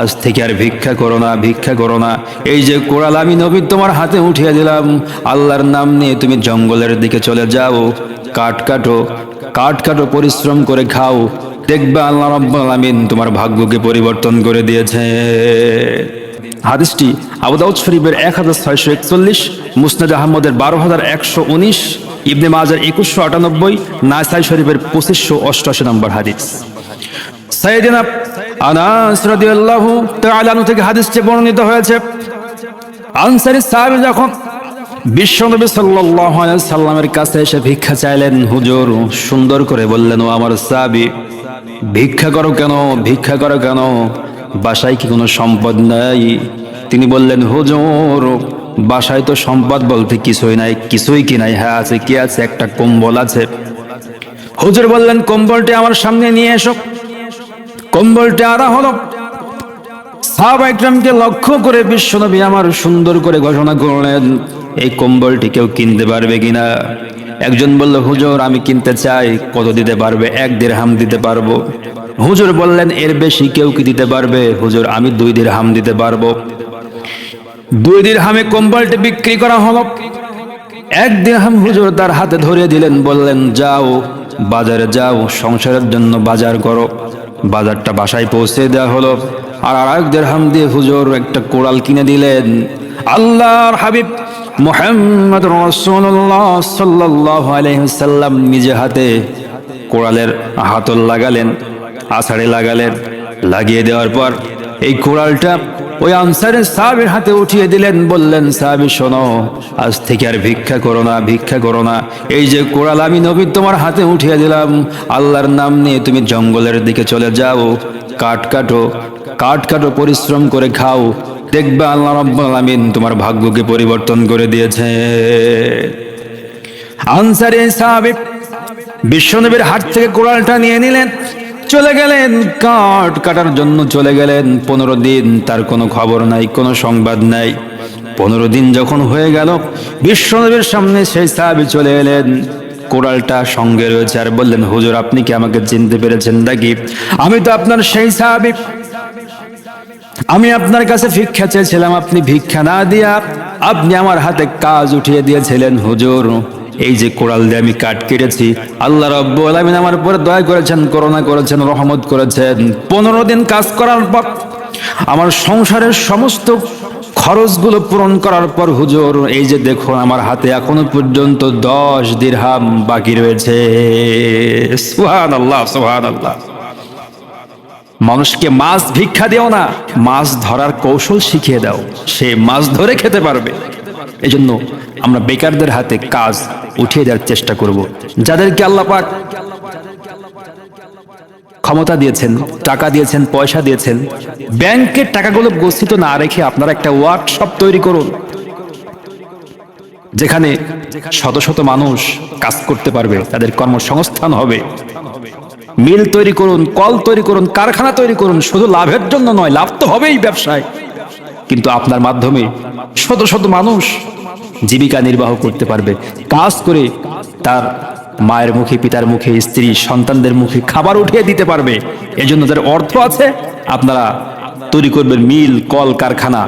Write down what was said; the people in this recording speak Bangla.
আজ থেকে আর ভিক্ষা করো না, ভিক্ষা করো না। এই যে কোরাল আমি নবী তোমার হাতে উঠিয়ে দিলাম, আল্লাহর নাম নিয়ে তুমি জঙ্গলের দিকে চলে যাও, কাঠ কাটো, কাঠ কাটো, পরিশ্রম করে খাও, দেখবে আল্লাহ রাব্বুল আলামিন তোমার ভাগ্যকে পরিবর্তন করে দিয়েছে। হাদিসটি আবু দাউদ শরীফের 1641, মুসনাদ আহমদের 12119, ইবনে মাজার 2198, নাসাই শরীফের 2588 নম্বর হাদিস। সাইয়েদিনা আনাস রাদিয়াল্লাহু তাআলা আনহু থেকে হাদিসটি বর্ণিত হয়েছে, আনসারী সাহাবী যখন বিশ্বনবী সাল্লাল্লাহু আলাইহি সাল্লামের কাছে এসে ভিক্ষা চাইলেন, হুজুর সুন্দর করে বললেন, ও আমার সাহাবী, ভিক্ষা করো কেন, ভিক্ষা করো কেন, বাসায় কি কোনো সম্পদ নাই? তিনি বললেন, হুজুর বাসায় তো সম্পদ বলতে কিছুই নাই, কিছুই কি নাই, হ্যাঁ আছে, কি আছে, একটা কম্বল আছে। হুজুর বললেন, কম্বলটি আমার সামনে নিয়ে এসো। কম্বলটি আনা হলো। সাহাবা ইকরামকে লক্ষ্য করে বিশ্বনবী আমার সুন্দর করে ঘোষণা করলেন, এই কম্বলটি কেউ কিনতে পারবে কিনা? একজন বলল, হুজুর আমি কিনতে চাই। কত দিতে পারবে? 1 দিরহাম দিতে পারবো। হুজুর বললেন, এর বেশি কেউ কি দিতে পারবে? হুজুর আমি 2 দিরহাম দিতে পারবো। 2 দিরহামে কম্বলটি বিক্রি করা হলো। 1 দিরহাম হুজুর তার হাতে ধরিয়ে দিলেন, বললেন, যাও বাজারে যাও, সংসারের জন্য বাজার করো। বাজারটা বাসায় পৌঁছে দেওয়া হলো। আর 1 দিরহাম দিয়ে হুজুর একটা কোড়াল কিনে দিলেন। আল্লাহর হাবিব মুহাম্মদ রাসূলুল্লাহ সাল্লাল্লাহু আলাইহি ওয়াসাল্লাম নিজে হাতে কোড়ালের হাতল লাগালেন, আছাড়ে লাগালেন। লাগিয়ে দেওয়ার পর এই কোড়ালটা ওই আনসারের সাহাবীর হাতে উঠিয়ে দিলেন। বললেন, সাহাবী শোনো, আজ থেকে আর ভিক্ষা করো না, ভিক্ষা করো না। এই যে কোড়াল আমি নবী তোমার হাতে উঠিয়ে দিলাম, আল্লাহর নাম নিয়ে তুমি জঙ্গলের দিকে চলে যাও, কাঠ কাটো, কাঠ কাটো, পরিশ্রম করে খাও, দেখবে আল্লাহ রাব্বুল আলামিন তোমার ভাগ্যকে পরিবর্তন করে দিয়েছে। আনসারী সাহাবী বিশ্বনবীর হাত থেকে কোড়ালটা নিয়ে নিলেন, চলে গেলেন, কাঠ কাটার জন্য চলে গেলেন। 15 দিন তার কোনো খবর নাই, কোনো সংবাদ নাই। 15 দিন যখন হয়ে গেল, বিশ্বনবীর সামনে সেই সাহাবী চলে এলেন, কোড়ালটা সঙ্গে রয়েছে, আর বললেন, হুজুর আপনি কি আমাকে চিনতে পেরেছেন নাকি? আমি তো আপনার সেই সাহাবী, আমি আপনার কাছে ভিক্ষা চেয়েছিলাম, আপনি ভিক্ষা না দিয়া আপনি আমার হাতে কাজ উঠিয়ে দিয়েছিলেন। হুজুর এই যে কোড়াল দিয়ে আমি কাঠ কেটেছি, আল্লাহ রাব্বুল আলামিন আমার উপরে দয়া করেছেন, করুণা করেছেন, রহমত করেছেন। 15 দিন কাজ করার পর আমার সংসারের সমস্ত খরচগুলো পূরণ করার পর হুজুর এই যে দেখুন আমার হাতে এখনো পর্যন্ত 10 দিরহাম বাকি রয়েছে। সুবহানাল্লাহ, সুবহানাল্লাহ। মানুষকে মাছ ভিক্ষা দিও না, মাছ ধরার কৌশল শিখিয়ে দাও, সে মাছ ধরে খেতে পারবে। এজন্য আমরা বেকারদের হাতে কাজ উঠিয়ে দেওয়ার চেষ্টা করব। যাদেরকে আল্লাহ পাক ক্ষমতা দিয়েছেন, টাকা দিয়েছেন, পয়সা দিয়েছেন, ব্যাংকের টাকাগুলো গচ্ছিত না রেখে আপনারা একটা ওয়ার্কশপ তৈরি করুন, যেখানে শত শত মানুষ কাজ করতে পারবে, তাদের কর্মসংস্থান হবে। মিল তৈরি করুন, কল তৈরি করুন, কারখানা তৈরি করুন, শুধু লাভের জন্য নয়, লাভ তো হবেই ব্যবসায়, কিন্তু আপনার মাধ্যমে শত শত মানুষ জীবিকা নির্বাহ করতে পারবে। কাজ করে তার মায়ের মুখে, পিতার মুখে, স্ত্রী সন্তানদের মুখে খাবার উঠিয়ে দিতে পারবে। এজন্য যাদের অর্থ আছে আপনারা তৈরি করবেন মিল, কল, কারখানা।